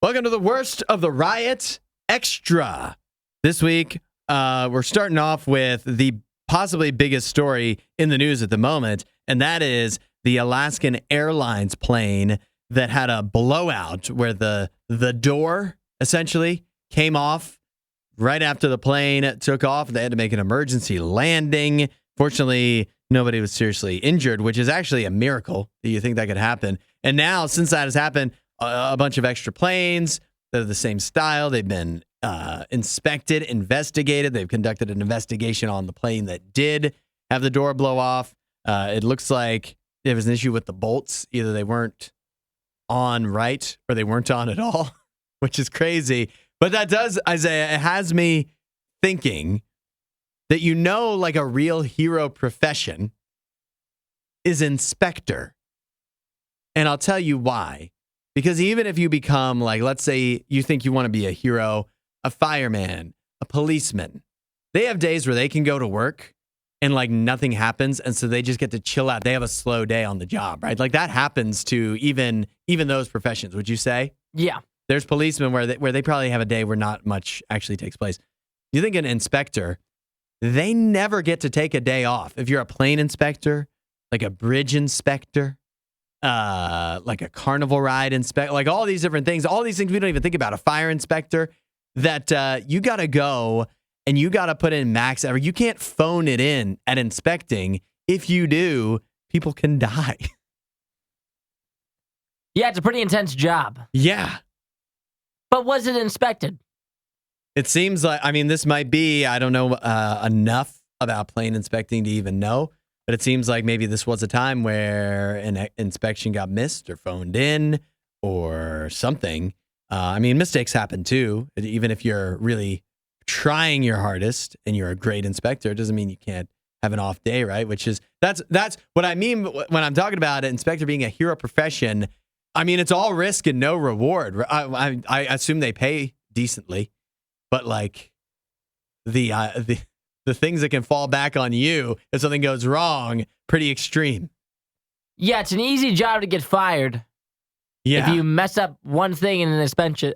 Welcome to the worst of the RIOT Extra. This week, we're starting off with the possibly biggest story in the news at the moment, and that is the Alaskan Airlines plane that had a blowout where the door essentially came off right after the plane took off. They had to make an emergency landing. Fortunately, nobody was seriously injured, which is actually a miracle that you think that could happen. And now, since that has happened, a bunch of extra planes that are the same style. They've been inspected, investigated. They've conducted an investigation on the plane that did have the door blow off. It looks like there was an issue with the bolts. Either they weren't on right or they weren't on at all, which is crazy. But that does, Isaiah, it has me thinking that like a real hero profession is inspector. And I'll tell you why. Because even if you become, like, let's say you think you want to be a hero, a fireman, a policeman, they have days where they can go to work and, like, nothing happens. And so they just get to chill out. They have a slow day on the job, right? Like, that happens to even those professions, would you say? Yeah. There's policemen where they probably have a day where not much actually takes place. You think an inspector, they never get to take a day off. If you're a plane inspector, like a bridge inspector, like a carnival ride inspector, like all these different things, all these things we don't even think about. A fire inspector that you got to go and you got to put in max effort. You can't phone it in at inspecting. If you do, people can die. Yeah, it's a pretty intense job. Yeah. But was it inspected? It seems like, this might be, I don't know enough about plane inspecting to even know. But it seems like maybe this was a time where an inspection got missed or phoned in or something. Mistakes happen too. Even if you're really trying your hardest and you're a great inspector, it doesn't mean you can't have an off day, right? That's what I mean when I'm talking about an inspector being a hero profession. It's all risk and no reward. I assume they pay decently, but like the things that can fall back on you if something goes wrong, pretty extreme. Yeah, it's an easy job to get fired. Yeah. If you mess up one thing in an inspection.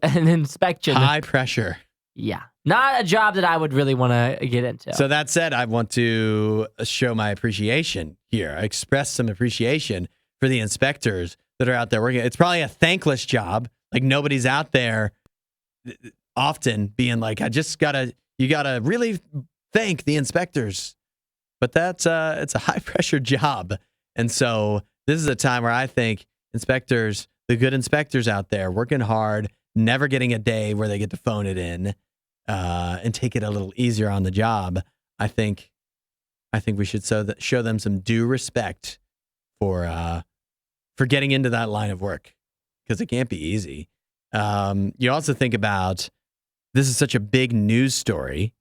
High pressure. Yeah. Not a job that I would really want to get into. So that said, I want to show my appreciation here. I express some appreciation for the inspectors that are out there working. It's probably a thankless job. Like nobody's out there often being like, you gotta really thank the inspectors, but it's a high pressure job. And so this is a time where I think inspectors, the good inspectors out there working hard, never getting a day where they get to phone it in, and take it a little easier on the job. I think we should show them some due respect for getting into that line of work, because it can't be easy. You also think about, this is such a big news story.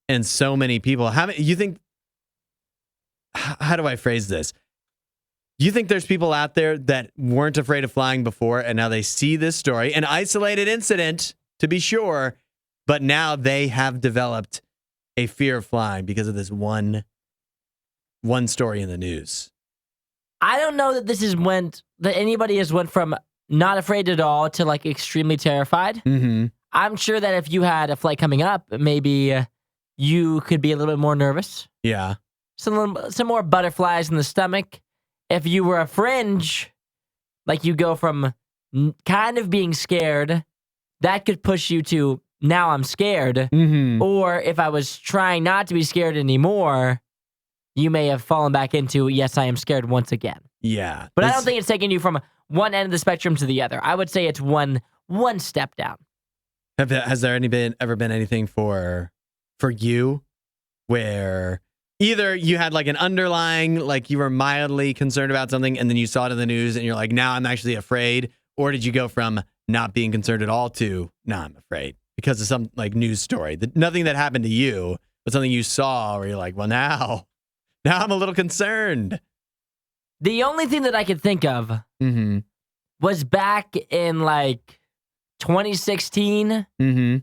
And so many people, how do I phrase this? You think there's people out there that weren't afraid of flying before, and now they see this story, an isolated incident to be sure, but now they have developed a fear of flying because of this one story in the news? I don't know that anybody has went from not afraid at all to like extremely terrified. Mm-hmm. I'm sure that if you had a flight coming up, maybe you could be a little bit more nervous. Yeah. Some more butterflies in the stomach. If you were a fringe, like you go from kind of being scared, that could push you to, now I'm scared. Mm-hmm. Or if I was trying not to be scared anymore, you may have fallen back into, yes, I am scared once again. Yeah. But I don't think it's taking you from one end of the spectrum to the other. I would say it's one step down. Has there ever been anything for you where either you had like an underlying, like you were mildly concerned about something and then you saw it in the news and you're like, now I'm actually afraid? Or did you go from not being concerned at all to, now I'm afraid because of some like news story? Nothing that happened to you, but something you saw where you're like, well, now I'm a little concerned. The only thing that I could think of mm-hmm. was back in like 2016. Mm-hmm.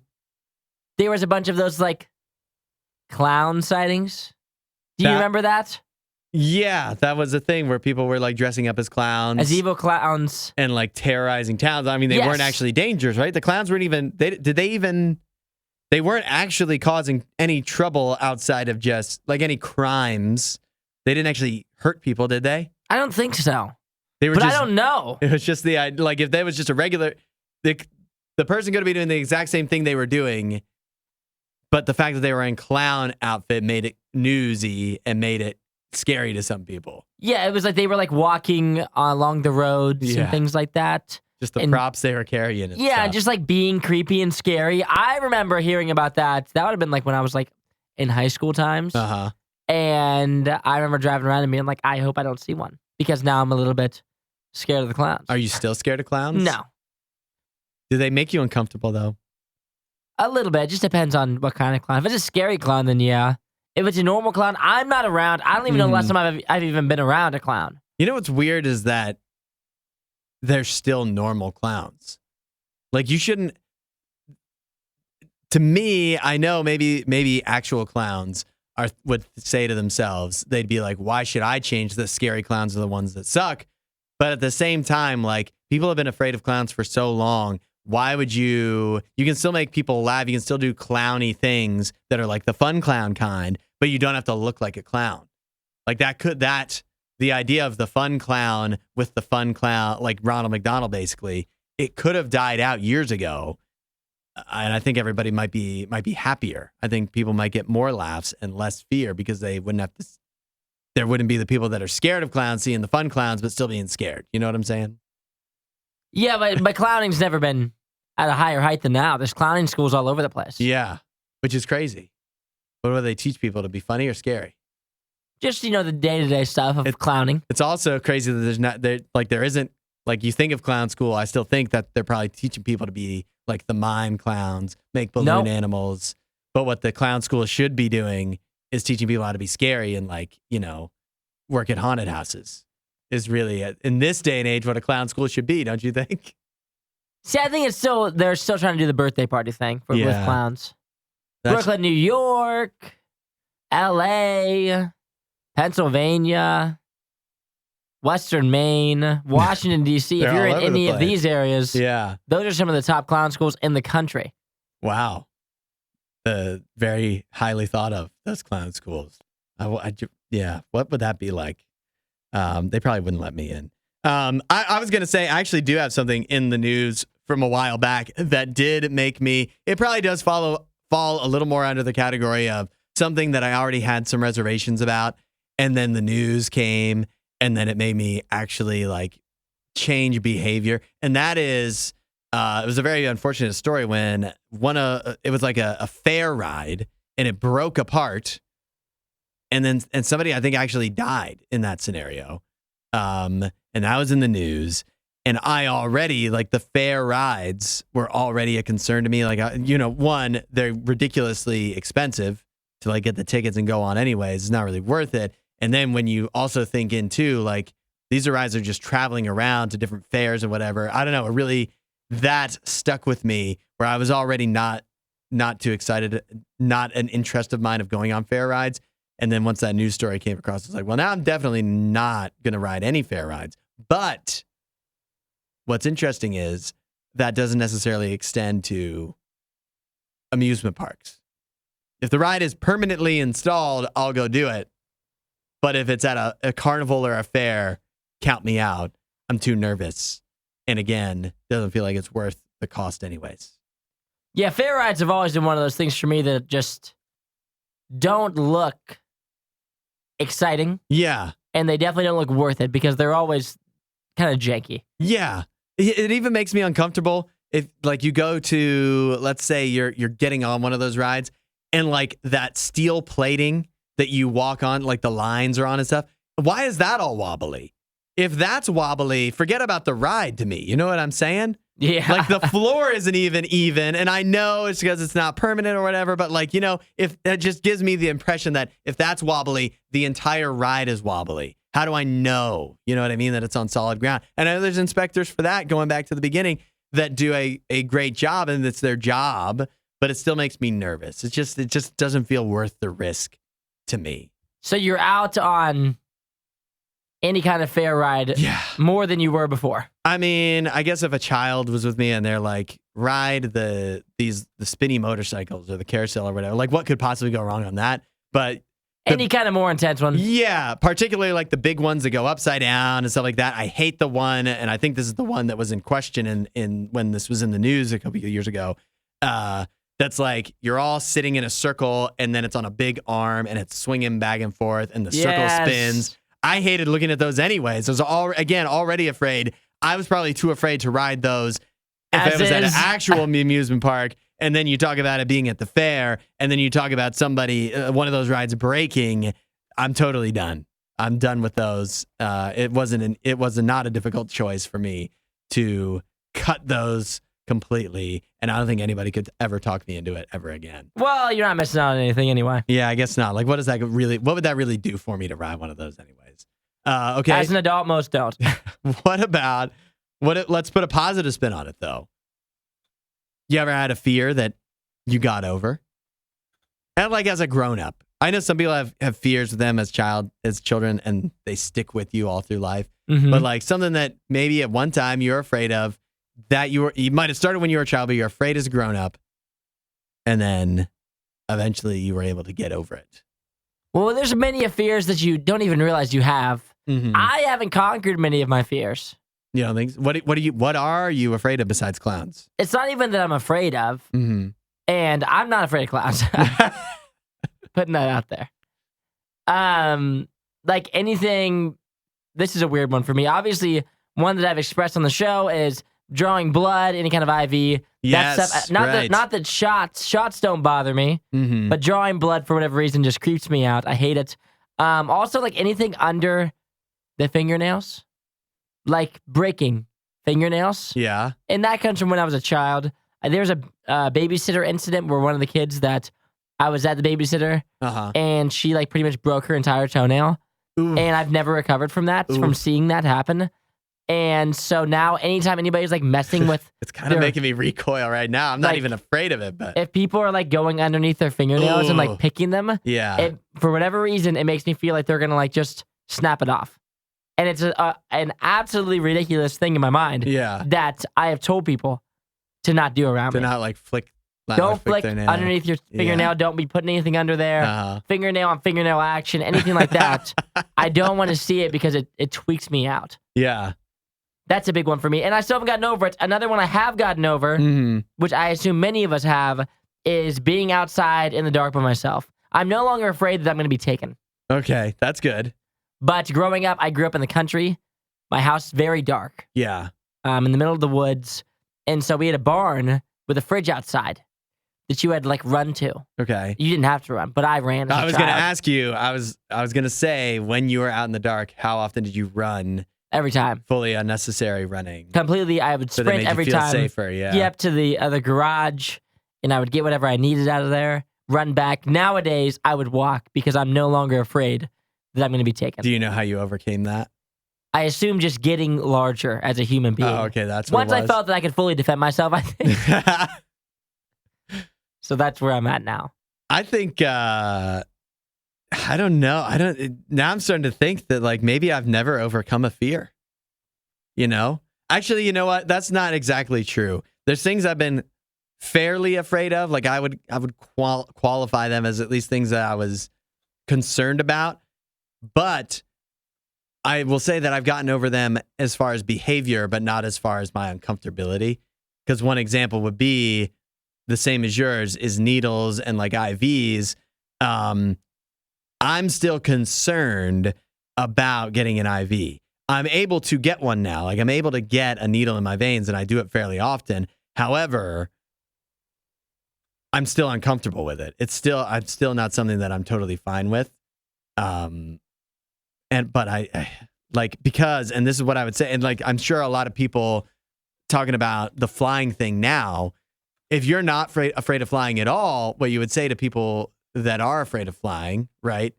There was a bunch of those like clown sightings. Do you remember that? Yeah, that was a thing where people were like dressing up as clowns. As evil clowns. And like terrorizing towns. I mean, they Yes. weren't actually dangerous, right? The clowns weren't even, they weren't actually causing any trouble outside of just like any crimes. They didn't actually hurt people, did they? I don't think so. They were But just, I don't know. It was just like if that was just a regular, the person could be doing the exact same thing they were doing, but the fact that they were in clown outfit made it newsy and made it scary to some people. Yeah, it was like they were like walking along the roads and things like that. Just the props they were carrying. And yeah, stuff. just like being creepy and scary. I remember hearing about that. That would have been like when I was like in high school times. Uh-huh. And I remember driving around and being like, I hope I don't see one. Because now I'm a little bit scared of the clowns. Are you still scared of clowns? No. Do they make you uncomfortable though? A little bit. It just depends on what kind of clown. If it's a scary clown, then yeah. If it's a normal clown, I'm not around. I don't even know the last time I've even been around a clown. You know what's weird is that they're still normal clowns. Like you shouldn't. To me, I know maybe actual clowns would say to themselves, they'd be like, "Why should I change? The scary clowns are the ones that suck." But at the same time, like people have been afraid of clowns for so long. Why would you can still make people laugh. You can still do clowny things that are like the fun clown kind, but you don't have to look like a clown. Like the idea of the fun clown with the fun clown, like Ronald McDonald, basically, it could have died out years ago. And I think everybody might be happier. I think people might get more laughs and less fear because they wouldn't have to. There wouldn't be the people that are scared of clowns seeing the fun clowns, but still being scared. You know what I'm saying? Yeah, but clowning's never been at a higher height than now. There's clowning schools all over the place. Yeah, which is crazy. What do they teach people, to be funny or scary? Just, the day-to-day stuff of clowning. It's also crazy that there isn't, like you think of clown school, I still think that they're probably teaching people to be like the mime clowns, make balloon animals. But what the clown school should be doing is teaching people how to be scary and work at haunted houses. Is really, in this day and age, what a clown school should be, don't you think? See, I think they're still trying to do the birthday party thing with clowns. Brooklyn, New York, LA, Pennsylvania, Western Maine, Washington, D.C. If you're in any of these areas, those are some of the top clown schools in the country. Wow. Very highly thought of, those clown schools. What would that be like? They probably wouldn't let me in. I was going to say, I actually do have something in the news from a while back that did make me, it probably does fall a little more under the category of something that I already had some reservations about. And then the news came and then it made me actually change behavior. And that is, it was a very unfortunate story when it was like a fair ride and it broke apart. And somebody, I think, actually died in that scenario. And that was in the news. And I already, the fair rides were already a concern to me. One, they're ridiculously expensive to get the tickets and go on anyways. It's not really worth it. And then when you also think into these rides are just traveling around to different fairs and whatever. I don't know. It really, that stuck with me where I was already not too excited, not an interest of mine of going on fair rides. And then once that news story came across, it's like, well, now I'm definitely not going to ride any fair rides. But what's interesting is that doesn't necessarily extend to amusement parks. If the ride is permanently installed, I'll go do it. But if it's at a carnival or a fair, count me out. I'm too nervous. And again, doesn't feel like it's worth the cost anyways. Yeah, fair rides have always been one of those things for me that just don't look exciting. Yeah. And they definitely don't look worth it because they're always kind of janky. Yeah. It even makes me uncomfortable if you go to, let's say you're getting on one of those rides and that steel plating that you walk on, the lines are on and stuff. Why is that all wobbly? If that's wobbly, forget about the ride to me. You know what I'm saying? Yeah. The floor isn't even. And I know it's because it's not permanent or whatever, but if that just gives me the impression that if that's wobbly, the entire ride is wobbly. How do I know? You know what I mean? That it's on solid ground. And I know there's inspectors for that, going back to the beginning, that do a great job and it's their job, but it still makes me nervous. It just doesn't feel worth the risk to me. So you're out on any kind of fair ride more than you were before. I mean, I guess if a child was with me and they're like, ride the spinny motorcycles or the carousel or whatever, like what could possibly go wrong on that? But any kind of more intense one. Yeah, particularly like the big ones that go upside down and stuff like that. I hate the one, and I think this is the one that was in question in when this was in the news a couple of years ago. That's like you're all sitting in a circle, and then it's on a big arm, and it's swinging back and forth, and the circle spins. I hated looking at those anyways. I was already afraid. I was probably too afraid to ride those if it was at an actual amusement park. And then you talk about it being at the fair, and then you talk about somebody, one of those rides breaking. I'm totally done. I'm done with those. It was not a difficult choice for me to cut those completely, and I don't think anybody could ever talk me into it ever again. Well, you're not missing out on anything anyway. Yeah, I guess not. Like, what would that really do for me to ride one of those anyways? Okay. As an adult, most don't. Let's put a positive spin on it though. You ever had a fear that you got over? And like as a grown-up. I know some people have fears with them as children, and they stick with you all through life. Mm-hmm. But like something that maybe at one time you're afraid of, that you might have started when you were a child, but you're afraid as a grown-up, and then eventually you were able to get over it. Well, there's many fears that you don't even realize you have. Mm-hmm. I haven't conquered many of my fears. You don't think? What are you afraid of besides clowns? It's not even that I'm afraid of, and I'm not afraid of clowns. Putting that out there. Like anything. This is a weird one for me. Obviously, one that I've expressed on the show is drawing blood, any kind of IV. Yes, that stuff. Not that shots don't bother me, but drawing blood for whatever reason just creeps me out. I hate it. Also, like anything under the fingernails. Like breaking fingernails. Yeah. And that comes from when I was a child. There was a babysitter incident where one of the kids that I was at the babysitter, and she like pretty much broke her entire toenail. Oof. And I've never recovered from that, from seeing that happen. And so now anytime anybody's like messing with... It's kind of making me recoil right now. I'm not even afraid of it, but... If people are like going underneath their fingernails and like picking them, for whatever reason, it makes me feel like they're going to like just snap it off. And it's an absolutely ridiculous thing in my mind that I have told people to not do around me. To not like flick. Don't flick underneath your fingernail. Don't be putting anything under there. Fingernail on fingernail action, anything like that. I don't want to see it because it tweaks me out. Yeah. That's a big one for me. And I still haven't gotten over it. Another one I have gotten over, which I assume many of us have, is being outside in the dark by myself. I'm no longer afraid that I'm going to be taken. Okay, that's good. But growing up, I grew up in the country. My house is very dark. Yeah. In the middle of the woods. And so we had a barn with a fridge outside that you had to like run to. Okay. You didn't have to run, but I ran. I was going to ask you, I was going to say, when you were out in the dark, how often did you run? Every time. Fully unnecessary running. Completely. I would sprint every time. Safer, yeah. Get up to the other garage, and I would get whatever I needed out of there, run back. Nowadays, I would walk because I'm no longer afraid that I'm going to be taken. Do you know how you overcame that? I assume just getting larger as a human being. Oh, okay, that's what Once I felt that I could fully defend myself, I think. So that's where I'm at now. I think, I don't know. Now I'm starting to think that like maybe I've never overcome a fear. You know? Actually, you know what? That's not exactly true. There's things I've been fairly afraid of. Like I would qualify them as at least things that I was concerned about. But I will say that I've gotten over them as far as behavior, but not as far as my uncomfortability. Because one example would be the same as yours is needles and like IVs. I'm still concerned about getting an IV. I'm able to get one now. Like I'm able to get a needle in my veins, and I do it fairly often. However, I'm still uncomfortable with it. I'm still not something that I'm totally fine with. But I like, because, and this is what I would say, and like, I'm sure a lot of people talking about the flying thing now, if you're not afraid of flying at all, what you would say to people that are afraid of flying, right,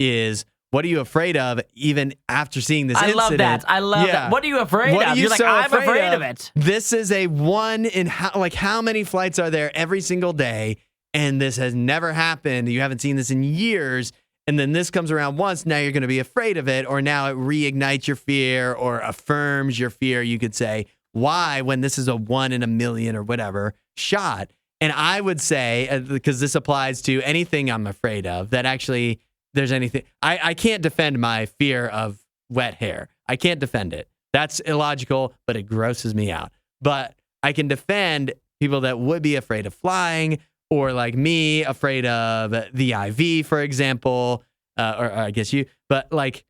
is what are you afraid of even after seeing this incident? I love that. What are you afraid of? You're like, I'm afraid of it. This is a one in how many flights are there every single day? And this has never happened. You haven't seen this in years. And then this comes around once, now you're going to be afraid of it, or now it reignites your fear or affirms your fear, you could say. Why, when this is a 1 in a million or whatever shot? And I would say, because this applies to anything I'm afraid of, that actually there's anything. I can't defend my fear of wet hair. I can't defend it. That's illogical, but it grosses me out. But I can defend people that would be afraid of flying, or like me, afraid of the IV, for example, or I guess you. But like,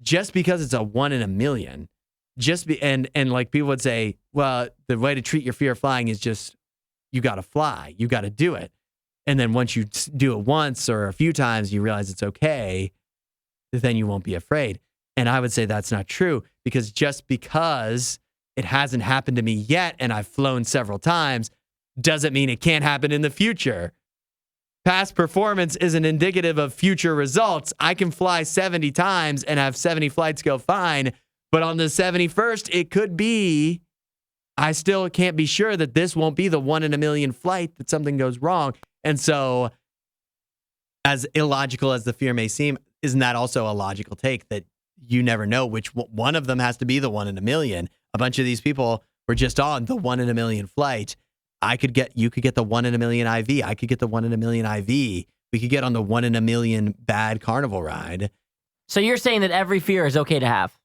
just because it's a 1 in a million, and like people would say, well, the way to treat your fear of flying is just, you got to fly, you got to do it. And then once you do it once or a few times, you realize it's okay, then you won't be afraid. And I would say that's not true, because just because it hasn't happened to me yet and I've flown several times doesn't mean it can't happen in the future. Past performance isn't indicative of future results. I can fly 70 times and have 70 flights go fine, but on the 71st, it could be, I still can't be sure that this won't be the 1 in a million flight that something goes wrong. And so, as illogical as the fear may seem, isn't that also a logical take that you never know which one of them has to be the 1 in a million? A bunch of these people were just on the 1 in a million flight. You could get the 1 in a million IV. I could get the 1 in a million IV. We could get on the 1 in a million bad carnival ride. So you're saying that every fear is okay to have?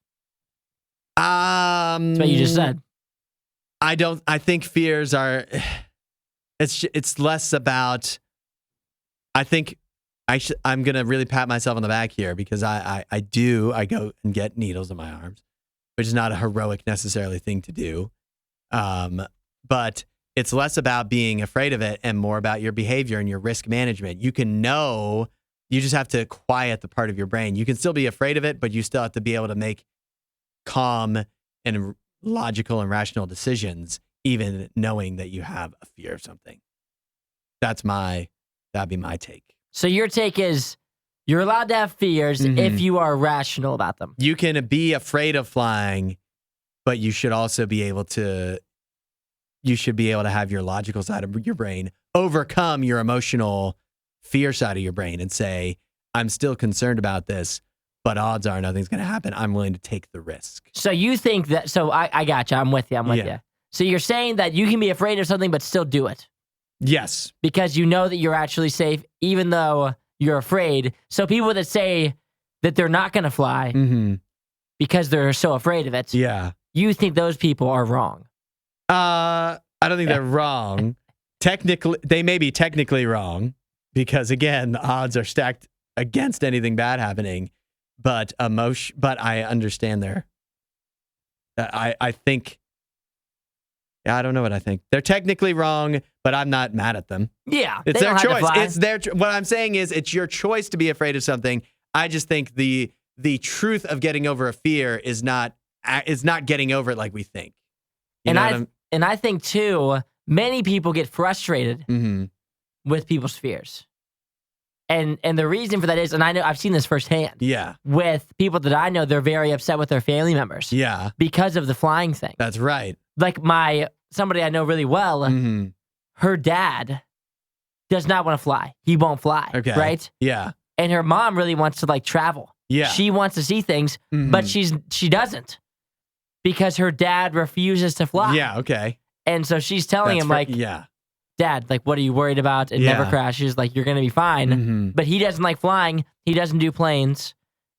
That's what you just said. I think fears are, it's less about, I think I'm going to really pat myself on the back here, because I go and get needles in my arms, which is not a heroic necessarily thing to do. But it's less about being afraid of it and more about your behavior and your risk management. You can know, you just have to quiet the part of your brain. You can still be afraid of it, but you still have to be able to make calm and logical and rational decisions, even knowing that you have a fear of something. That'd be my take. So your take is, you're allowed to have fears if you are rational about them. You can be afraid of flying, but you should also be able to have your logical side of your brain overcome your emotional fear side of your brain and say, I'm still concerned about this, but odds are nothing's going to happen. I'm willing to take the risk. So you think that, so I got you. I'm with you. So you're saying that you can be afraid of something, but still do it. Yes. Because you know that you're actually safe, even though you're afraid. So people that say that they're not going to fly because they're so afraid of it. Yeah. You think those people are wrong? I don't think they're wrong. Technically, they may be technically wrong, because again, the odds are stacked against anything bad happening. But I understand I think, I don't know what I think. They're technically wrong, but I'm not mad at them. Yeah, it's their choice. It's their. What I'm saying is, it's your choice to be afraid of something. I just think the truth of getting over a fear is not getting over it like we think. And I think too, many people get frustrated with people's fears. And the reason for that is, and I know I've seen this firsthand. Yeah. With people that I know, they're very upset with their family members. Yeah. Because of the flying thing. That's right. Like somebody I know really well, her dad does not want to fly. He won't fly. Okay. Right? Yeah. And her mom really wants to like travel. Yeah. She wants to see things, but she doesn't, because her dad refuses to fly. Yeah. Okay. And so she's telling him Dad, like, what are you worried about? It never crashes. Like, you're going to be fine. But he doesn't like flying. He doesn't do planes.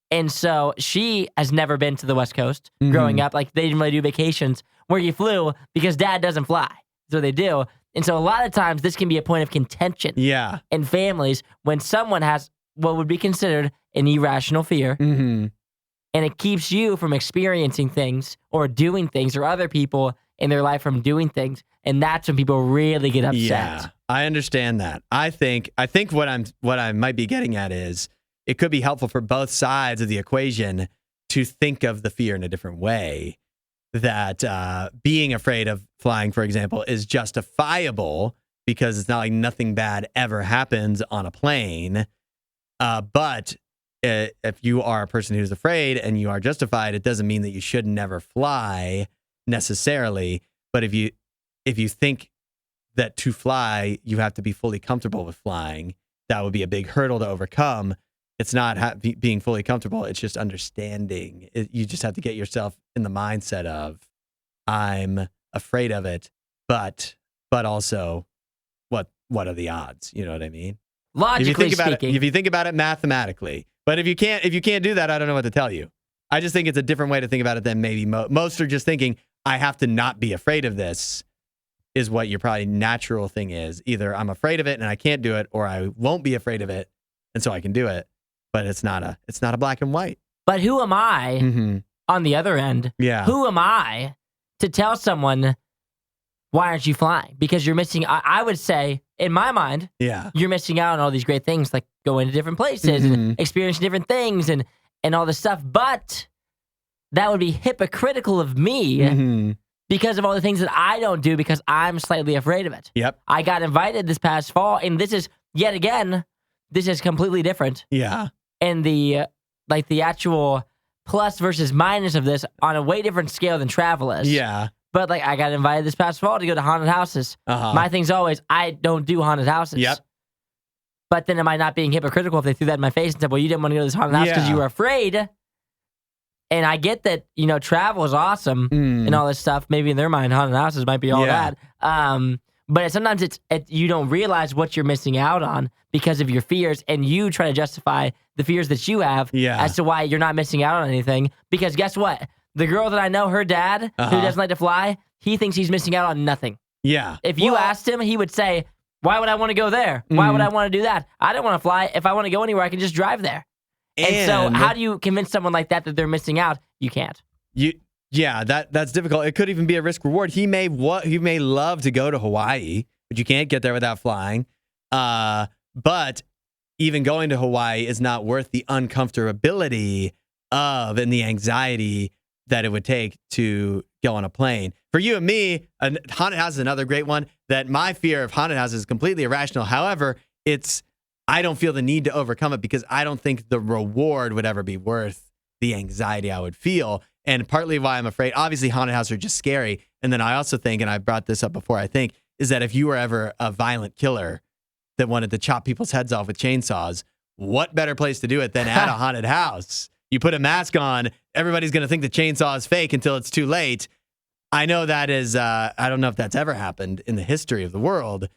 And so she has never been to the West Coast growing up. Like, they didn't really do vacations where you flew, because Dad doesn't fly. That's what they do. And so a lot of times this can be a point of contention in families when someone has what would be considered an irrational fear. And it keeps you from experiencing things or doing things, or other people in their life from doing things. And that's when people really get upset. Yeah, I understand that. I think what I might be getting at is, it could be helpful for both sides of the equation to think of the fear in a different way. That being afraid of flying, for example, is justifiable, because it's not like nothing bad ever happens on a plane. But if you are a person who's afraid and you are justified, it doesn't mean that you should never fly necessarily. But if you think that to fly, you have to be fully comfortable with flying, that would be a big hurdle to overcome. It's not being fully comfortable. It's just understanding. You just have to get yourself in the mindset of, I'm afraid of it, but also, what are the odds? You know what I mean? Logically speaking. If you think about it mathematically, but if you can't do that, I don't know what to tell you. I just think it's a different way to think about it than maybe most are just thinking, I have to not be afraid of this, is what your probably natural thing is. Either I'm afraid of it and I can't do it, or I won't be afraid of it and so I can do it. But it's not a black and white. But who am I on the other end? Yeah. Who am I to tell someone, why aren't you flying? Because you're missing, I would say, in my mind, you're missing out on all these great things, like going to different places and experiencing different things and all this stuff. But that would be hypocritical of me because of all the things that I don't do because I'm slightly afraid of it. Yep. I got invited this past fall, and this is, yet again, this is completely different. Yeah. And the actual plus versus minus of this on a way different scale than travel is. Yeah. But I got invited this past fall to go to haunted houses. My thing's always, I don't do haunted houses. Yep. But then am I not being hypocritical if they threw that in my face and said, well, you didn't want to go to this haunted house because you were afraid? And I get that, travel is awesome and all this stuff. Maybe in their mind, haunted houses might be all that. But sometimes you don't realize what you're missing out on because of your fears, and you try to justify the fears that you have as to why you're not missing out on anything. Because guess what? The girl that I know, her dad, who doesn't like to fly, he thinks he's missing out on nothing. Yeah. If you asked him, he would say, why would I want to go there? Why would I want to do that? I don't want to fly. If I want to go anywhere, I can just drive there. And so how do you convince someone like that they're missing out? You can't. Yeah, that's difficult. It could even be a risk reward. He may love to go to Hawaii, but you can't get there without flying. But even going to Hawaii is not worth the uncomfortability of and the anxiety that it would take to go on a plane. For you and me, a haunted house is another great one. That my fear of haunted houses is completely irrational. However, I don't feel the need to overcome it because I don't think the reward would ever be worth the anxiety I would feel. And partly why I'm afraid, obviously haunted houses are just scary. And then I also think, and I brought this up before, I think, is that if you were ever a violent killer that wanted to chop people's heads off with chainsaws, what better place to do it than at a haunted house? You put a mask on, everybody's going to think the chainsaw is fake until it's too late. I know that is, I don't know if that's ever happened in the history of the world,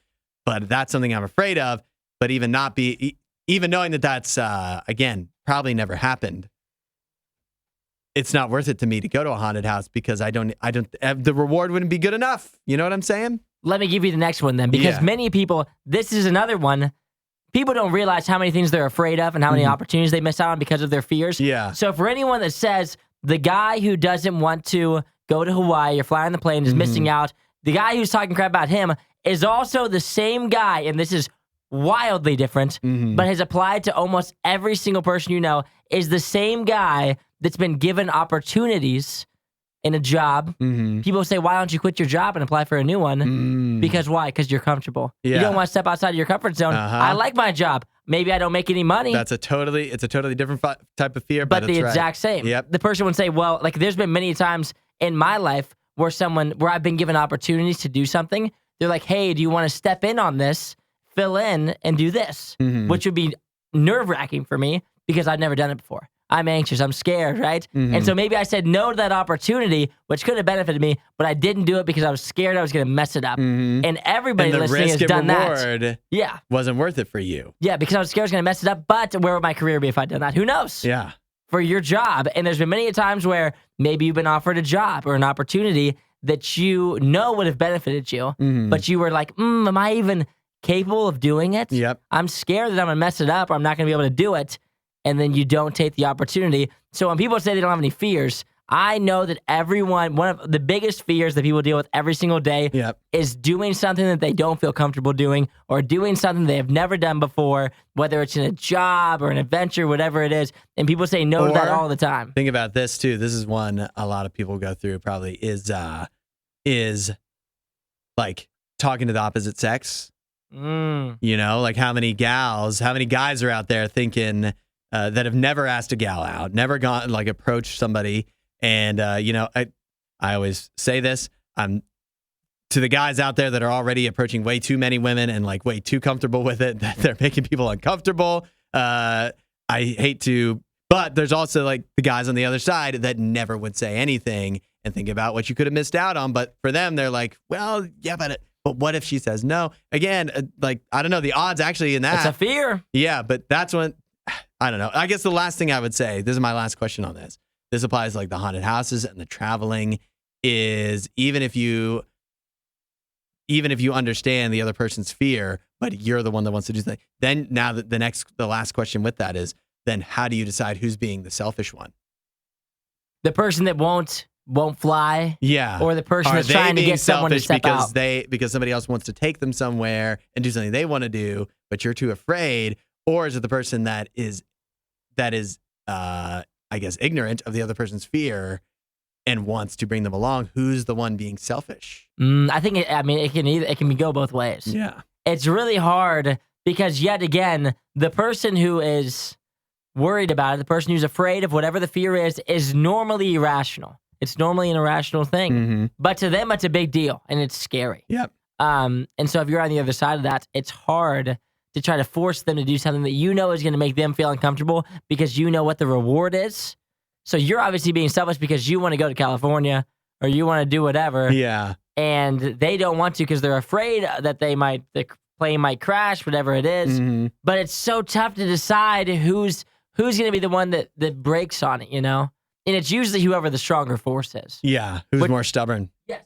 but that's something I'm afraid of. But even knowing that that's, again, probably never happened, it's not worth it to me to go to a haunted house because the reward wouldn't be good enough. You know what I'm saying? Let me give you the next one then, because many people, this is another one, people don't realize how many things they're afraid of and how many opportunities they miss out on because of their fears. Yeah. So for anyone that says the guy who doesn't want to go to Hawaii or fly on the plane is missing out, the guy who's talking crap about him is also the same guy, and this is wildly different, but has applied to almost every single person you know, is the same guy that's been given opportunities in a job. People say, why don't you quit your job and apply for a new one? Because why? Because you're comfortable. You don't want to step outside of your comfort zone. I like my job. Maybe I don't make any money. It's a totally different type of fear, but the it's exact same. Yep. The person would say, well, like there's been many times in my life where I've been given opportunities to do something. They're like, hey, do you want to step in on this, fill in and do this? Which would be nerve-wracking for me because I've never done it before. I'm anxious. I'm scared, right? And so maybe I said no to that opportunity, which could have benefited me, but I didn't do it because I was scared I was going to mess it up. And everybody listening has done that. Yeah. Wasn't worth it for you. Yeah, because I was scared I was going to mess it up, but where would my career be if I'd done that? Who knows? Yeah. For your job. And there's been many times where maybe you've been offered a job or an opportunity that you know would have benefited you, but you were like, am I even capable of doing it? Yep. I'm scared that I'm going to mess it up or I'm not going to be able to do it. And then you don't take the opportunity. So when people say they don't have any fears, I know that one of the biggest fears that people deal with every single day is doing something that they don't feel comfortable doing or doing something they have never done before, whether it's in a job or an adventure, whatever it is. And people say no to that all the time. Think about this too. This is one a lot of people go through probably is like talking to the opposite sex. You know, like how many guys are out there thinking that have never asked a gal out, never gone like approached somebody. And, I always say this, to the guys out there that are already approaching way too many women and like way too comfortable with it, that they're making people uncomfortable. I hate to, but there's also like the guys on the other side that never would say anything and think about what you could have missed out on. But for them, they're like, well, yeah, but what if she says no? Again, like, I don't know, the odds actually in that. It's a fear. Yeah, but that's when, I don't know. I guess the last thing I would say, this is my last question on this. This applies to like the haunted houses and the traveling, is even if you understand the other person's fear, but you're the one that wants to do something, then now the last question with that is, then how do you decide who's being the selfish one? The person that won't fly. Yeah. Or the person Are that's they trying to being get someone to selfish step out. because somebody else wants to take them somewhere and do something they want to do, but you're too afraid? Or is it the person that is I guess ignorant of the other person's fear and wants to bring them along? Who's the one being selfish? I think it can go both ways. Yeah. It's really hard because yet again, the person who is worried about it, the person who's afraid of whatever the fear is normally irrational. It's normally an irrational thing. Mm-hmm. But to them, it's a big deal and it's scary. Yep. And so if you're on the other side of that, it's hard to try to force them to do something that you know is going to make them feel uncomfortable because you know what the reward is. So you're obviously being selfish because you want to go to California or you want to do whatever. Yeah. And they don't want to because they're afraid that the plane might crash, whatever it is. Mm-hmm. But it's so tough to decide who's going to be the one that breaks on it, you know? And it's usually whoever the stronger force is. Yeah. Who's more stubborn? Yes.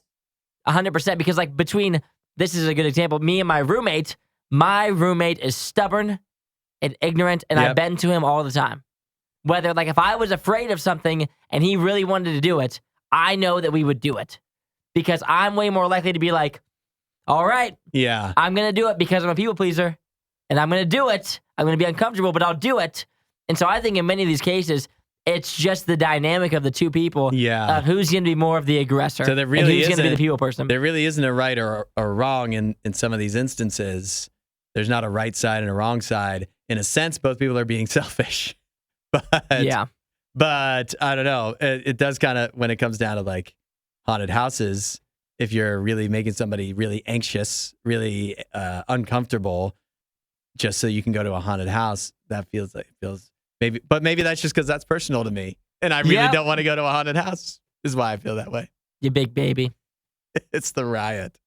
100%. Because like this is a good example, me and my roommate is stubborn and ignorant, and I bend to him all the time. Whether like if I was afraid of something and he really wanted to do it, I know that we would do it. Because I'm way more likely to be like, all right, yeah, I'm going to do it because I'm a people pleaser, and I'm going to do it. I'm going to be uncomfortable, but I'll do it. And so I think in many of these cases, it's just the dynamic of the two people of who's going to be more of the aggressor so there really and who's going to be the people person. There really isn't a right or wrong in some of these instances. There's not a right side and a wrong side. In a sense, both people are being selfish. But I don't know. It does kind of, when it comes down to like haunted houses, if you're really making somebody really anxious, really uncomfortable, just so you can go to a haunted house, that feels maybe that's just because that's personal to me, and I really don't want to go to a haunted house. Is why I feel that way. You big baby. It's the riot.